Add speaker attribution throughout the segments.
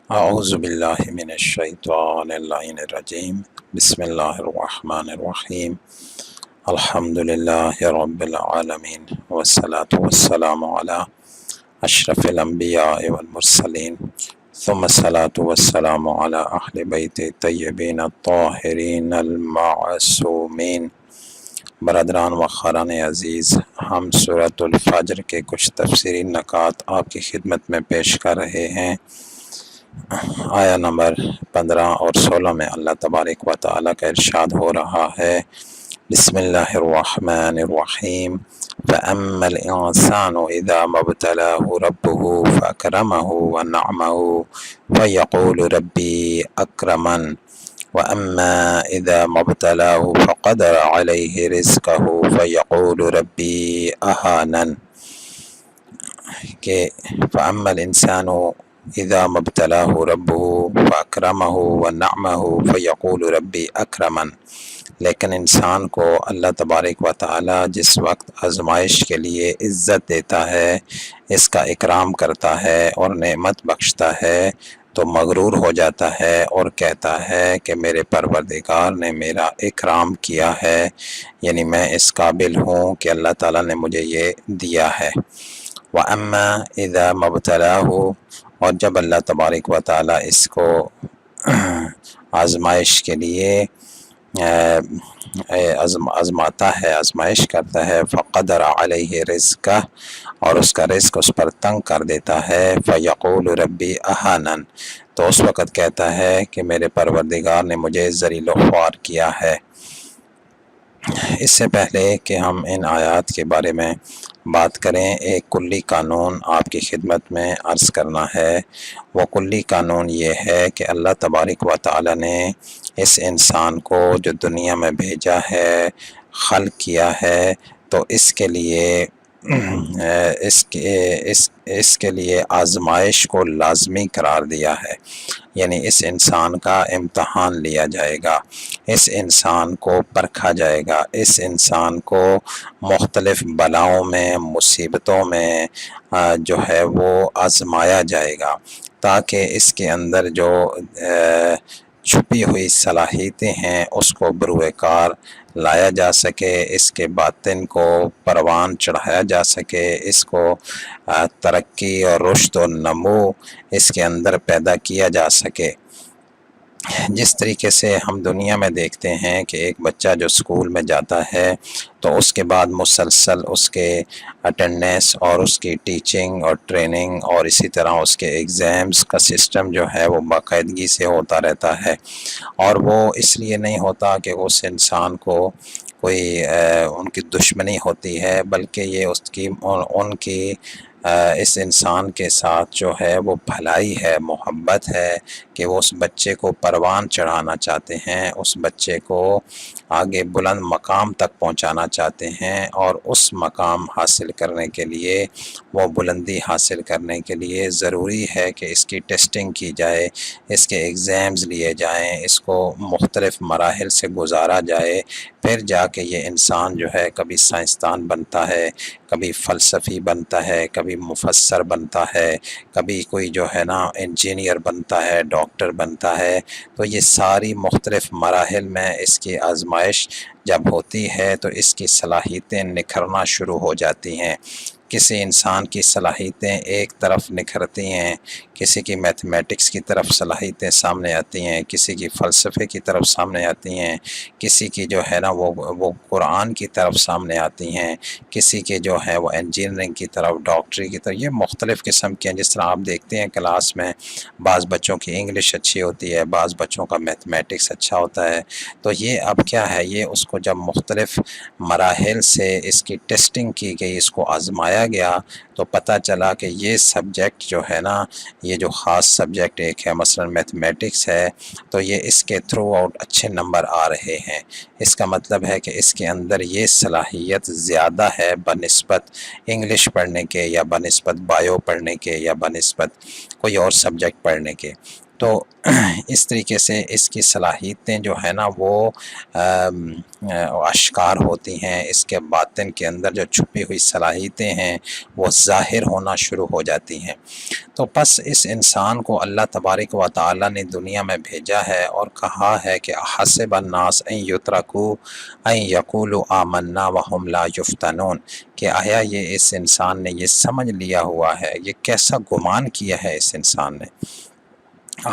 Speaker 1: اعوذ باللہ من الشیطان اللعین الرجیم بسم اللہ الرحمن الرحیم الحمد للہ رب العالمین والصلاة والسلام علی اشرف الانبیاء والمرسلین ثم الصلاة والسلام علی اہل بیت طیبین الطاہرین المعصومین۔ برادران و خاران عزیز، ہم سورۃ الفجر کے کچھ تفسیری نکات آپ کی خدمت میں پیش کر رہے ہیں۔ آیا نمبر 15 اور 16 میں اللہ تبارک و تعالیٰ کا ارشاد ہو رہا ہے، بسم اللہ الرحمن الرحیم فَأَمَّا الْإِنسَانُ إِذَا مَا ابْتَلَاهُ رَبُّهُ فَأَكْرَمَهُ وَنَعَّمَهُ فَيَقُولُ رَبِّي أَكْرَمَنِ وَأَمَّا إِذَا مَا ابْتَلَاهُ فَقَدَرَ عَلَيْهِ رِزْقَهُ فَيَقُولُ رَبِّي أَهَانَنِ کہ فَأَمَّا الْإِنسَانُ اذا ما ابتلاه ربه فاکرمه ونعمه فیقول ربی اکرمن، لیکن انسان کو اللہ تبارک و تعالی جس وقت آزمائش کے لیے عزت دیتا ہے، اس کا اکرام کرتا ہے اور نعمت بخشتا ہے تو مغرور ہو جاتا ہے اور کہتا ہے کہ میرے پروردگار نے میرا اکرام کیا ہے، یعنی میں اس قابل ہوں کہ اللہ تعالیٰ نے مجھے یہ دیا ہے۔ وَأَمَّا إِذَا مَا ابْتَلَاهُ، اور جب اللہ تبارک و تعالیٰ اس کو آزمائش کے لیے آزماتا ہے، آزمائش کرتا ہے، فقدر علیہ رزقہ، اور اس کا رزق اس پر تنگ کر دیتا ہے، فیقول ربی اہانن، تو اس وقت کہتا ہے کہ میرے پروردگار نے مجھے ذلیل و خوار کیا ہے۔ اس سے پہلے کہ ہم ان آیات کے بارے میں بات کریں، ایک کلی قانون آپ کی خدمت میں عرض کرنا ہے۔ وہ کلی قانون یہ ہے کہ اللہ تبارک و تعالی نے اس انسان کو جو دنیا میں بھیجا ہے، خلق کیا ہے، تو اس کے لیے اس کے لیے آزمائش کو لازمی قرار دیا ہے، یعنی اس انسان کا امتحان لیا جائے گا، اس انسان کو پرکھا جائے گا، اس انسان کو مختلف بلاؤں میں، مصیبتوں میں جو ہے وہ آزمایا جائے گا، تاکہ اس کے اندر جو چھپی ہوئی صلاحیتیں ہیں اس کو بروئے کار لایا جا سکے، اس کے باطن کو پروان چڑھایا جا سکے، اس کو ترقی اور رشد و نمو اس کے اندر پیدا کیا جا سکے۔ جس طریقے سے ہم دنیا میں دیکھتے ہیں کہ ایک بچہ جو اسکول میں جاتا ہے تو اس کے بعد مسلسل اس کے اٹینڈنس اور اس کی ٹیچنگ اور ٹریننگ اور اسی طرح اس کے ایگزامز کا سسٹم جو ہے وہ باقاعدگی سے ہوتا رہتا ہے، اور وہ اس لیے نہیں ہوتا کہ اس انسان کو کوئی ان کی دشمنی ہوتی ہے، بلکہ یہ ان کی اس انسان کے ساتھ جو ہے وہ بھلائی ہے، محبت ہے، کہ وہ اس بچے کو پروان چڑھانا چاہتے ہیں، اس بچے کو آگے بلند مقام تک پہنچانا چاہتے ہیں، اور اس مقام حاصل کرنے کے لیے، وہ بلندی حاصل کرنے کے لیے ضروری ہے کہ اس کی ٹیسٹنگ کی جائے، اس کے ایگزامز لیے جائیں، اس کو مختلف مراحل سے گزارا جائے، پھر جا کے یہ انسان جو ہے کبھی سائنسدان بنتا ہے، کبھی فلسفی بنتا ہے، کبھی مفسر بنتا ہے، کبھی کوئی جو ہے نا انجینئر بنتا ہے، ڈاکٹر بنتا ہے۔ تو یہ ساری مختلف مراحل میں اس کی آزمائش جب ہوتی ہے تو اس کی صلاحیتیں نکھرنا شروع ہو جاتی ہیں۔ کسی انسان کی صلاحیتیں ایک طرف نکھرتی ہیں، کسی کی میتھمیٹکس کی طرف صلاحیتیں سامنے آتی ہیں، کسی کی فلسفے کی طرف سامنے آتی ہیں، کسی کی جو ہے نا وہ قرآن کی طرف سامنے آتی ہیں، کسی کے جو ہے وہ انجینئرنگ کی طرف، ڈاکٹری کی طرف، یہ مختلف قسم کے ہیں۔ جس طرح آپ دیکھتے ہیں کلاس میں بعض بچوں کی انگلش اچھی ہوتی ہے، بعض بچوں کا میتھمیٹکس اچھا ہوتا ہے، تو یہ اب کیا ہے، یہ اس کو جب مختلف مراحل سے اس کی ٹیسٹنگ کی گئی، اس کو آزمایا گیا، تو پتہ چلا کہ یہ سبجیکٹ جو ہے نا، یہ جو خاص سبجیکٹ ایک ہے، مثلا میتھمیٹکس ہے، تو یہ اس کے تھرو آؤٹ اچھے نمبر آ رہے ہیں، اس کا مطلب ہے کہ اس کے اندر یہ صلاحیت زیادہ ہے بنسبت انگلش پڑھنے کے، یا بنسبت بایو پڑھنے کے، یا بنسبت کوئی اور سبجیکٹ پڑھنے کے۔ تو اس طریقے سے اس کی صلاحیتیں جو ہے نا وہ اشکار ہوتی ہیں، اس کے باطن کے اندر جو چھپی ہوئی صلاحیتیں ہیں وہ ظاہر ہونا شروع ہو جاتی ہیں۔ تو پس اس انسان کو اللہ تبارک و تعالی نے دنیا میں بھیجا ہے اور کہا ہے کہ حسب الناس ان یترکوا ان یقولوا آمنا وهم لا یفتنون، کہ آیا یہ اس انسان نے یہ سمجھ لیا ہوا ہے، یہ کیسا گمان کیا ہے اس انسان نے۔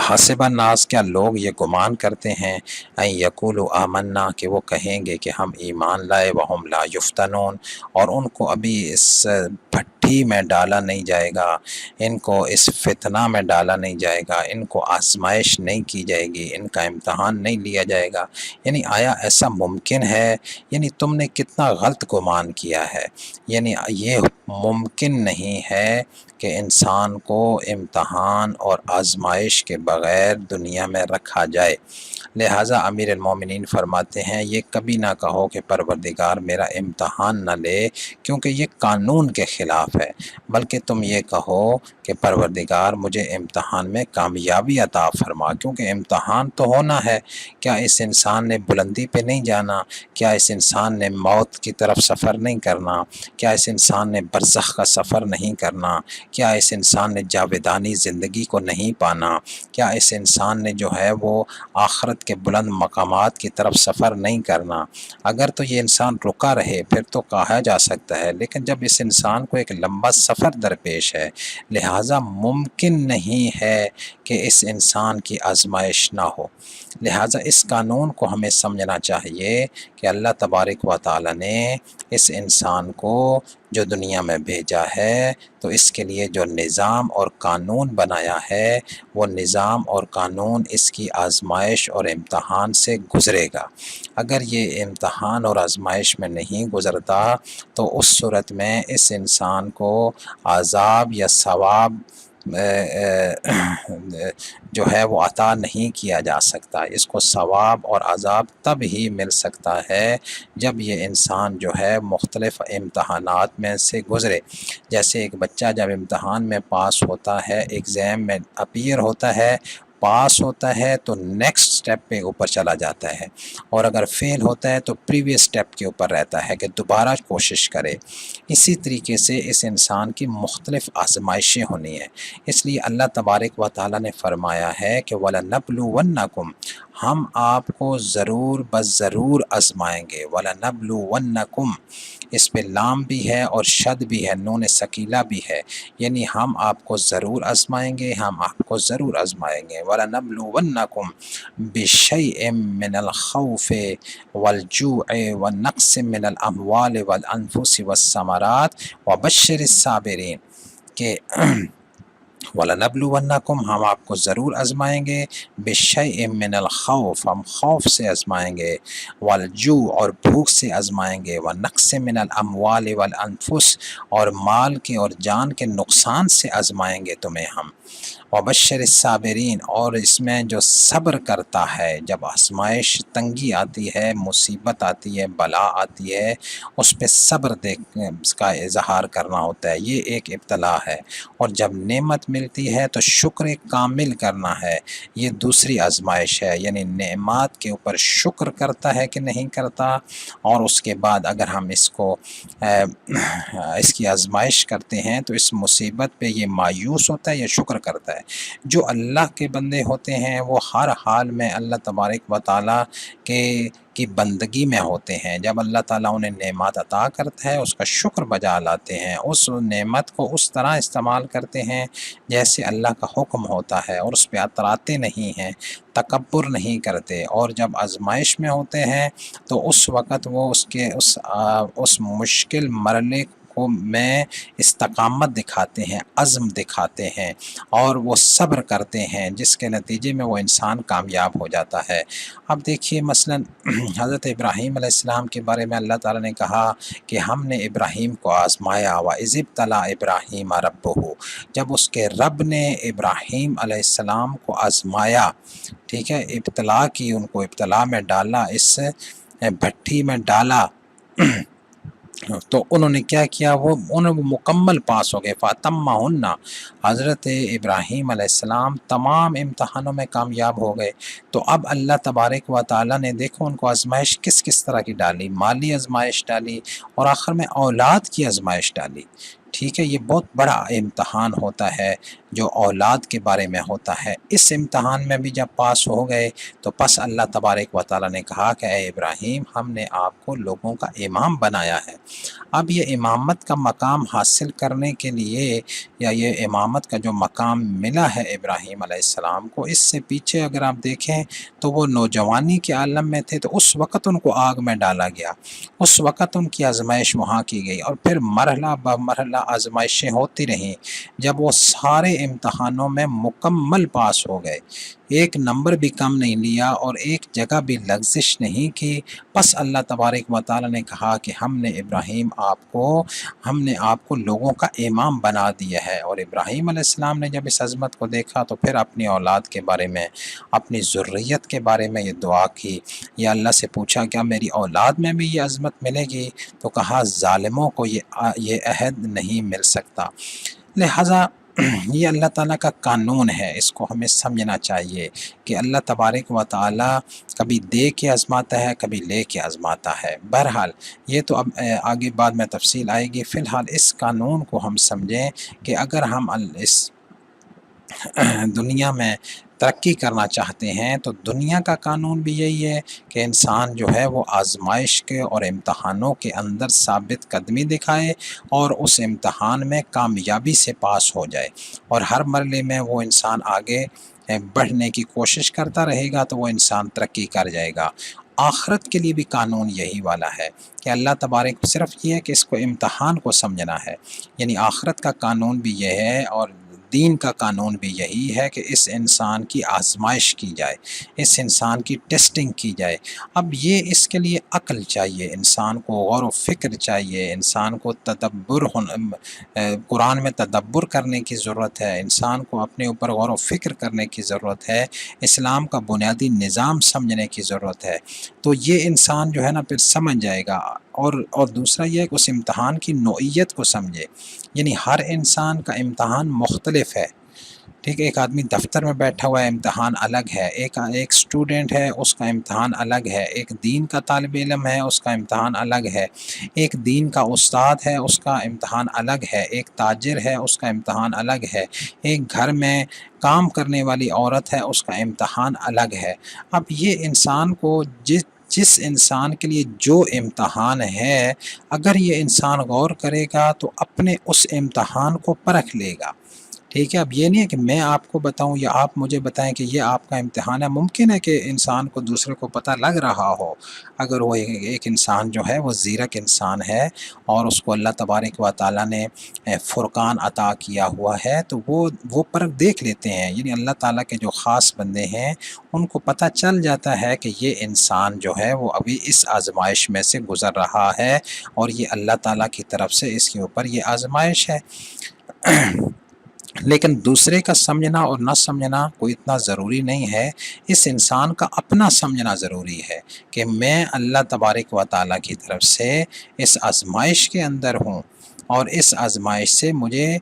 Speaker 1: حسب الناس، کیا لوگ یہ گمان کرتے ہیں، ان یقولوا آمنا، کہ وہ کہیں گے کہ ہم ایمان لائے، وہم لا یفتنون، اور ان کو ابھی اس بھٹی میں ڈالا نہیں جائے گا، ان کو اس فتنہ میں ڈالا نہیں جائے گا، ان کو آزمائش نہیں کی جائے گی، ان کا امتحان نہیں لیا جائے گا۔ یعنی آیا ایسا ممکن ہے؟ یعنی تم نے کتنا غلط گمان کیا ہے۔ یعنی یہ ممکن نہیں ہے کہ انسان کو امتحان اور آزمائش کے بغیر دنیا میں رکھا جائے۔ لہٰذا امیر المومنین فرماتے ہیں یہ کبھی نہ کہو کہ پروردگار میرا امتحان نہ لے، کیونکہ یہ قانون کے خلاف ہے، بلکہ تم یہ کہو کہ پروردگار مجھے امتحان میں کامیابی عطا فرما، کیونکہ امتحان تو ہونا ہے۔ کیا اس انسان نے بلندی پہ نہیں جانا؟ کیا اس انسان نے موت کی طرف سفر نہیں کرنا؟ کیا اس انسان نے برزخ کا سفر نہیں کرنا؟ کیا اس انسان نے جاویدانی زندگی کو نہیں پانا؟ کیا اس انسان نے جو ہے وہ آخرت کے بلند مقامات کی طرف سفر نہیں کرنا؟ اگر تو یہ انسان رکا رہے پھر تو کہا جا سکتا ہے، لیکن جب اس انسان کو ایک لمبا سفر درپیش ہے، لہٰذا ممکن نہیں ہے کہ اس انسان کی آزمائش نہ ہو۔ لہٰذا اس قانون کو ہمیں سمجھنا چاہیے کہ اللہ تبارک و تعالی نے اس انسان کو جو دنیا میں بھیجا ہے تو اس کے لیے جو نظام اور قانون بنایا ہے وہ نظام اور قانون اس کی آزمائش اور امتحان سے گزرے گا۔ اگر یہ امتحان اور آزمائش میں نہیں گزرتا تو اس صورت میں اس انسان کو عذاب یا ثواب جو ہے وہ عطا نہیں کیا جا سکتا۔ اس کو ثواب اور عذاب تب ہی مل سکتا ہے جب یہ انسان جو ہے مختلف امتحانات میں سے گزرے۔ جیسے ایک بچہ جب امتحان میں پاس ہوتا ہے، ایگزام میں اپیئر ہوتا ہے، پاس ہوتا ہے تو نیکسٹ سٹیپ پہ اوپر چلا جاتا ہے، اور اگر فیل ہوتا ہے تو پریویس سٹیپ کے اوپر رہتا ہے کہ دوبارہ کوشش کرے۔ اسی طریقے سے اس انسان کی مختلف آزمائشیں ہونی ہیں۔ اس لیے اللہ تبارک و تعالی نے فرمایا ہے کہ وَلَنَبْلُوَنَّكُمْ، ہم آپ کو ضرور بس ضرور آزمائیں گے۔ وَلَنَبْلُوَنَّكُمْ، اس پہ لام بھی ہے اور شد بھی ہے، نون ثقیلہ بھی ہے، یعنی ہم آپ کو ضرور آزمائیں گے، ہم آپ کو ضرور آزمائیں گے۔ وَلَنَبْلُوَنَّكُمْ بِشَيْءٍ مِّنَ الْخَوْفِ وَالْجُوعِ وَنَقْصٍ مِّنَ الْأَمْوَالِ وَالْأَنفُسِ وَالثَّمَرَاتِ وَبَشِّرِ الصَّابِرِينَ، کہ وَلَنَبْلُوَنَّكُمْ، ہم آپ کو ضرور آزمائیں گے، بِشَيْءٍ مِّنَ الْخَوْفِ، ہم خوف سے آزمائیں گے، وَالْجُوعِ، اور بھوک سے آزمائیں گے، وَنَقْصٍ مِّنَ الْأَمْوَالِ وَالْأَنفُسِ، اور مال کے اور جان کے نقصان سے آزمائیں گے تمہیں ہم، وَبَشِّرِ الصَّابِرِينَ، اور اس میں جو صبر کرتا ہے، جب آزمائش تنگی آتی ہے، مصیبت آتی ہے، بلا آتی ہے، اس پہ صبر اس کا اظہار کرنا ہوتا ہے، یہ ایک ابتلا ہے۔ اور جب نعمت ملتی ہے تو شکر کامل کرنا ہے، یہ دوسری آزمائش ہے، یعنی نعمات کے اوپر شکر کرتا ہے کہ نہیں کرتا، اور اس کے بعد اگر ہم اس کو اس کی آزمائش کرتے ہیں تو اس مصیبت پہ یہ مایوس ہوتا ہے یا شکر کرتا ہے۔ جو اللہ کے بندے ہوتے ہیں وہ ہر حال میں اللہ تبارک و تعالیٰ کی بندگی میں ہوتے ہیں، جب اللہ تعالیٰ انہیں نعمت عطا کرتا ہے اس کا شکر بجا لاتے ہیں، اس نعمت کو اس طرح استعمال کرتے ہیں جیسے اللہ کا حکم ہوتا ہے، اور اس پہ اتراتے نہیں ہیں، تکبر نہیں کرتے، اور جب آزمائش میں ہوتے ہیں تو اس وقت وہ اس مشکل مرحلے کو میں استقامت دکھاتے ہیں، عزم دکھاتے ہیں، اور وہ صبر کرتے ہیں، جس کے نتیجے میں وہ انسان کامیاب ہو جاتا ہے۔ اب دیکھیے مثلا حضرت ابراہیم علیہ السلام کے بارے میں اللہ تعالیٰ نے کہا کہ ہم نے ابراہیم کو آزمایا، وَإِذِ ابْتَلَىٰ إِبْرَاهِيمَ رَبُّهُ، جب اس کے رب نے ابراہیم علیہ السلام کو آزمایا، ٹھیک ہے، ابتلا کی، ان کو ابتلا میں ڈالا، اس بھٹی میں ڈالا تو انہوں نے کیا کیا، وہ مکمل پاس ہو گئے، فاتمہن، حضرت ابراہیم علیہ السلام تمام امتحانوں میں کامیاب ہو گئے۔ تو اب اللہ تبارک و تعالیٰ نے دیکھو ان کو آزمائش کس کس طرح کی ڈالی، مالی آزمائش ڈالی اور آخر میں اولاد کی آزمائش ڈالی۔ ٹھیک ہے، یہ بہت بڑا امتحان ہوتا ہے جو اولاد کے بارے میں ہوتا ہے۔ اس امتحان میں بھی جب پاس ہو گئے تو پس اللہ تبارک و تعالیٰ نے کہا کہ اے ابراہیم، ہم نے آپ کو لوگوں کا امام بنایا ہے۔ اب یہ امامت کا مقام حاصل کرنے کے لیے، یا یہ امامت کا جو مقام ملا ہے ابراہیم علیہ السلام کو، اس سے پیچھے اگر آپ دیکھیں تو وہ نوجوانی کے عالم میں تھے، تو اس وقت ان کو آگ میں ڈالا گیا، اس وقت ان کی آزمائش وہاں کی گئی، اور پھر مرحلہ بہ مرحلہ آزمائشیں ہوتی رہیں۔ جب وہ سارے امتحانوں میں مکمل پاس ہو گئے، ایک نمبر بھی کم نہیں لیا اور ایک جگہ بھی لغزش نہیں کی، بس اللہ تبارک و تعالیٰ نے کہا کہ ہم نے آپ کو لوگوں کا امام بنا دیا ہے۔ اور ابراہیم علیہ السلام نے جب اس عظمت کو دیکھا تو پھر اپنی اولاد کے بارے میں، اپنی ذریت کے بارے میں یہ دعا کی، یا اللہ سے پوچھا کیا میری اولاد میں بھی یہ عظمت ملے گی؟ تو کہا ظالموں کو یہ عہد نہیں مل سکتا۔ لہٰذا یہ اللہ تعالیٰ کا قانون ہے، اس کو ہمیں سمجھنا چاہیے کہ اللہ تبارک و تعالیٰ کبھی دے کے آزماتا ہے، کبھی لے کے آزماتا ہے۔ بہرحال یہ تو اب آگے بعد میں تفصیل آئے گی، فی الحال اس قانون کو ہم سمجھیں کہ اگر ہم اس دنیا میں ترقی کرنا چاہتے ہیں تو دنیا کا قانون بھی یہی ہے کہ انسان جو ہے وہ آزمائش کے اور امتحانوں کے اندر ثابت قدمی دکھائے اور اس امتحان میں کامیابی سے پاس ہو جائے، اور ہر مرحلے میں وہ انسان آگے بڑھنے کی کوشش کرتا رہے گا تو وہ انسان ترقی کر جائے گا۔ آخرت کے لیے بھی قانون یہی والا ہے کہ اللہ تبارک صرف یہ ہے کہ اس کو امتحان کو سمجھنا ہے، یعنی آخرت کا قانون بھی یہ ہے اور دین کا قانون بھی یہی ہے کہ اس انسان کی آزمائش کی جائے، اس انسان کی ٹیسٹنگ کی جائے۔ اب یہ اس کے لیے عقل چاہیے، انسان کو غور و فکر چاہیے، انسان کو قرآن میں تدبر کرنے کی ضرورت ہے، انسان کو اپنے اوپر غور و فکر کرنے کی ضرورت ہے، اسلام کا بنیادی نظام سمجھنے کی ضرورت ہے۔ تو یہ انسان جو ہے نا پھر سمجھ جائے گا، اور دوسرا یہ ہے کہ اس امتحان کی نوعیت کو سمجھے، یعنی ہر انسان کا امتحان مختلف ہے۔ ٹھیک ہے، ایک آدمی دفتر میں بیٹھا ہوا ہے، امتحان الگ ہے، ایک اسٹوڈنٹ ہے، اس کا امتحان الگ ہے، ایک دین کا طالب علم ہے، اس کا امتحان الگ ہے، ایک دین کا استاد ہے، اس کا امتحان الگ ہے، ایک تاجر ہے، اس کا امتحان الگ ہے، ایک گھر میں کام کرنے والی عورت ہے، اس کا امتحان الگ ہے۔ اب یہ انسان کو جس انسان کے لیے جو امتحان ہے، اگر یہ انسان غور کرے گا تو اپنے اس امتحان کو پرکھ لے گا۔ ٹھیک ہے، اب یہ نہیں ہے کہ میں آپ کو بتاؤں یا آپ مجھے بتائیں کہ یہ آپ کا امتحان ہے۔ ممکن ہے کہ انسان کو دوسرے کو پتہ لگ رہا ہو، اگر وہ ایک انسان جو ہے وہ زیرک انسان ہے اور اس کو اللہ تبارک و تعالیٰ نے فرقان عطا کیا ہوا ہے، تو وہ پرکھ دیکھ لیتے ہیں، یعنی اللہ تعالیٰ کے جو خاص بندے ہیں ان کو پتہ چل جاتا ہے کہ یہ انسان جو ہے وہ ابھی اس آزمائش میں سے گزر رہا ہے، اور یہ اللہ تعالیٰ کی طرف سے اس کے اوپر یہ آزمائش ہے۔ لیکن دوسرے کا سمجھنا اور نہ سمجھنا کوئی اتنا ضروری نہیں ہے، اس انسان کا اپنا سمجھنا ضروری ہے کہ میں اللہ تبارک و تعالیٰ کی طرف سے اس آزمائش کے اندر ہوں، اور اس آزمائش سے مجھے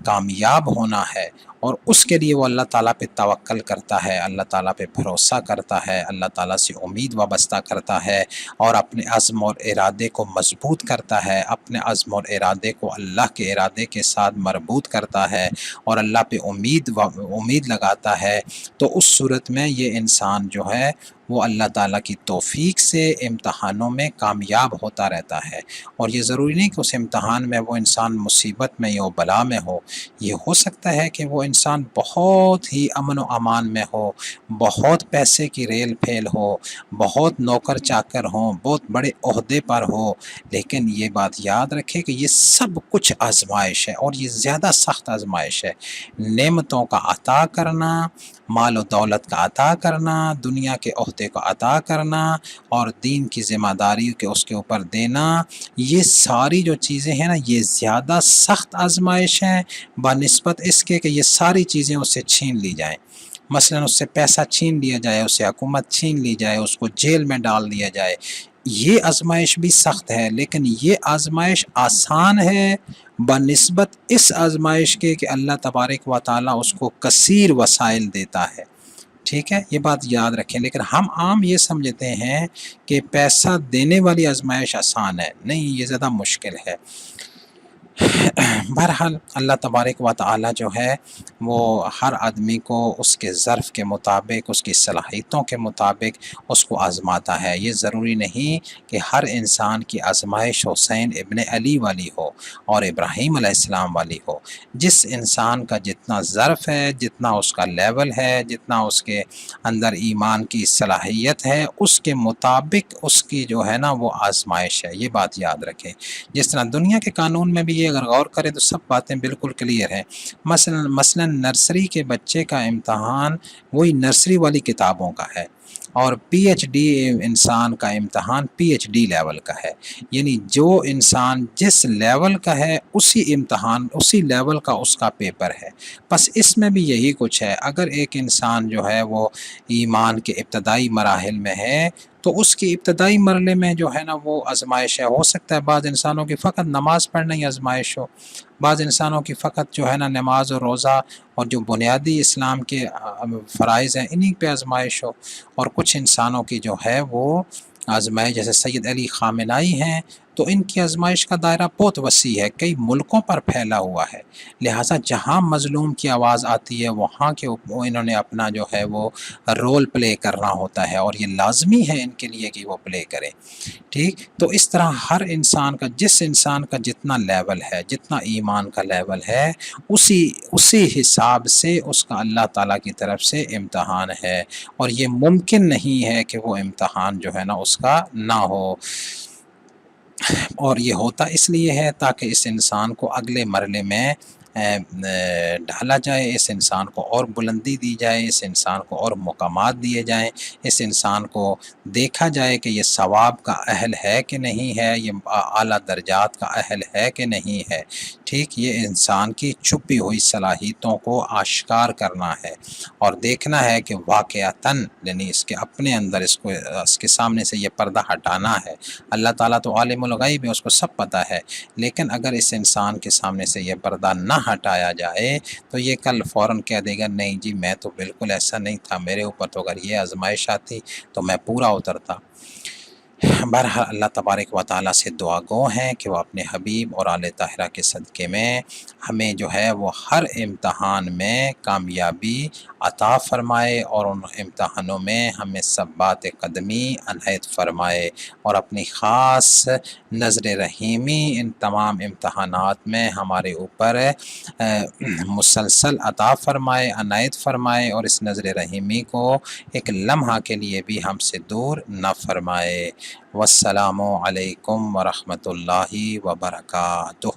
Speaker 1: کامیاب ہونا ہے، اور اس کے لیے وہ اللہ تعالیٰ پہ توکل کرتا ہے، اللہ تعالیٰ پہ بھروسہ کرتا ہے، اللہ تعالیٰ سے امید وابستہ کرتا ہے، اور اپنے عزم اور ارادے کو مضبوط کرتا ہے، اپنے عزم اور ارادے کو اللہ کے ارادے کے ساتھ مربوط کرتا ہے، اور اللہ پہ امید لگاتا ہے۔ تو اس صورت میں یہ انسان جو ہے وہ اللہ تعالیٰ کی توفیق سے امتحانوں میں کامیاب ہوتا رہتا ہے۔ اور یہ ضروری نہیں کہ اس امتحان میں وہ انسان مصیبت میں یا بلا میں ہو، یہ ہو سکتا ہے کہ وہ انسان بہت ہی امن و امان میں ہو، بہت پیسے کی ریل پھیل ہو، بہت نوکر چاکر ہوں، بہت بڑے عہدے پر ہو، لیکن یہ بات یاد رکھے کہ یہ سب کچھ آزمائش ہے، اور یہ زیادہ سخت آزمائش ہے۔ نعمتوں کا عطا کرنا، مال و دولت کا عطا کرنا، دنیا کے عہدے کو عطا کرنا، اور دین کی ذمہ داری کے اس کے اوپر دینا، یہ ساری جو چیزیں ہیں نا یہ زیادہ سخت آزمائش ہیں بنسبت اس کے کہ یہ ساری چیزیں اس سے چھین لی جائیں۔ مثلا اس سے پیسہ چھین لیا جائے، اس سے حکومت چھین لی جائے، اس کو جیل میں ڈال دیا جائے، یہ آزمائش بھی سخت ہے، لیکن یہ آزمائش آسان ہے بنسبت اس آزمائش کے کہ اللہ تبارک و تعالیٰ اس کو کثیر وسائل دیتا ہے، ٹھیک ہے، یہ بات یاد رکھیں۔ لیکن ہم عام یہ سمجھتے ہیں کہ پیسہ دینے والی آزمائش آسان ہے، نہیں، یہ زیادہ مشکل ہے۔ بہرحال اللہ تبارک و تعالی جو ہے وہ ہر آدمی کو اس کے ظرف کے مطابق، اس کی صلاحیتوں کے مطابق اس کو آزماتا ہے۔ یہ ضروری نہیں کہ ہر انسان کی آزمائش حسین ابن علی والی ہو اور ابراہیم علیہ السلام والی ہو۔ جس انسان کا جتنا ظرف ہے، جتنا اس کا لیول ہے، جتنا اس کے اندر ایمان کی صلاحیت ہے، اس کے مطابق اس کی جو ہے نا وہ آزمائش ہے، یہ بات یاد رکھیں۔ جس طرح دنیا کے قانون میں بھی یہ اگر غور کریں تو سب باتیں بالکل کلیئر ہیں۔ مثلا نرسری کے بچے کا امتحان وہی نرسری والی کتابوں کا ہے، اور پی ایچ ڈی انسان کا امتحان پی ایچ ڈی لیول کا ہے، یعنی جو انسان جس لیول کا ہے اسی امتحان اسی لیول کا اس کا پیپر ہے۔ بس اس میں بھی یہی کچھ ہے، اگر ایک انسان جو ہے وہ ایمان کے ابتدائی مراحل میں ہے تو اس کی ابتدائی مرحلے میں جو ہے نا وہ آزمائش ہے۔ ہو سکتا ہے بعض انسانوں کی فقط نماز پڑھنا ہی آزمائش ہو، بعض انسانوں کی فقط جو ہے نا نماز اور روزہ اور جو بنیادی اسلام کے فرائض ہیں انہی پہ آزمائش ہو، اور کچھ انسانوں کی جو ہے وہ آزمائش جیسے سید علی خامنائی ہیں تو ان کی آزمائش کا دائرہ بہت وسیع ہے، کئی ملکوں پر پھیلا ہوا ہے، لہٰذا جہاں مظلوم کی آواز آتی ہے وہاں کے انہوں نے اپنا جو ہے وہ رول پلے کرنا ہوتا ہے، اور یہ لازمی ہے ان کے لیے کہ وہ پلے کریں، ٹھیک۔ تو اس طرح ہر انسان کا، جس انسان کا جتنا لیول ہے، جتنا ایمان کا لیول ہے، اسی حساب سے اس کا اللہ تعالیٰ کی طرف سے امتحان ہے، اور یہ ممکن نہیں ہے کہ وہ امتحان جو ہے نا اس کا نہ ہو، اور یہ ہوتا اس لیے ہے تاکہ اس انسان کو اگلے مرحلے میں ڈھالا جائے، اس انسان کو اور بلندی دی جائے، اس انسان کو اور مقامات دیے جائیں، اس انسان کو دیکھا جائے کہ یہ ثواب کا اہل ہے کہ نہیں ہے، یہ اعلیٰ درجات کا اہل ہے کہ نہیں ہے، ٹھیک۔ یہ انسان کی چھپی ہوئی صلاحیتوں کو آشکار کرنا ہے، اور دیکھنا ہے کہ واقعتاً یعنی اس کے اپنے اندر اس کے سامنے سے یہ پردہ ہٹانا ہے۔ اللہ تعالیٰ تو عالم الغیب ہے، اس کو سب پتہ ہے، لیکن اگر اس انسان کے سامنے سے یہ پردہ نہ ہٹایا جائے تو یہ کل فوراً کہہ دے گا نہیں جی میں تو بالکل ایسا نہیں تھا، میرے اوپر تو اگر یہ آزمائش آتی تو میں پورا اترتا۔ بہرحال اللہ تبارک و تعالیٰ سے دعا گو ہیں کہ وہ اپنے حبیب اور آل طاہرہ کے صدقے میں ہمیں جو ہے وہ ہر امتحان میں کامیابی عطا فرمائے، اور ان امتحانوں میں ہمیں ثبات قدمی عنایت فرمائے، اور اپنی خاص نظر رحیمی ان تمام امتحانات میں ہمارے اوپر مسلسل عطا فرمائے، عنایت فرمائے، اور اس نظر رحیمی کو ایک لمحہ کے لیے بھی ہم سے دور نہ فرمائے۔ والسلام علیکم ورحمۃ اللہ وبرکاتہ۔